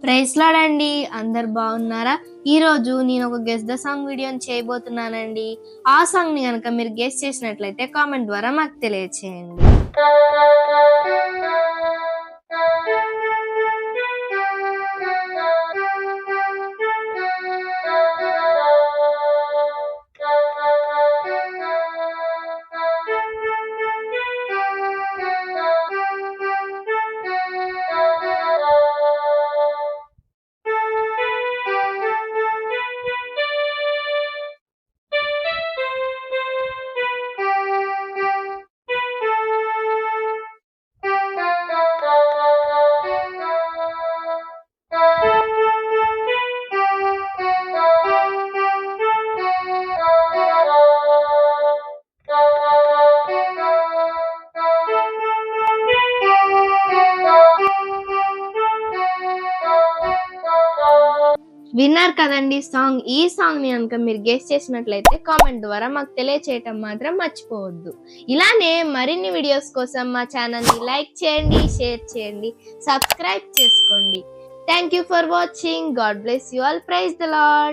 Praise lord అండి, అందరు బాగున్నారా? ఈరోజు నేను ఒక గెస్ ద సాంగ్ వీడియోని చేయబోతున్నానండి. ఆ సాంగ్ని కనుక మీరు గెస్ చేసినట్లయితే కామెంట్ ద్వారా మాకు తెలియచేయండి. విన్నారు కదండి సాంగ్. ఈ సాంగ్ ని కనుక మీరు గెస్ చేసినట్లయితే కామెంట్ ద్వారా మాకు తెలియచేయటం మాత్రం మర్చిపోవద్దు. ఇలానే మరిన్ని వీడియోస్ కోసం మా ఛానల్ ని లైక్ చేయండి, షేర్ చేయండి, సబ్స్క్రైబ్ చేసుకోండి. Thank you for watching. God bless you all. Praise the lord.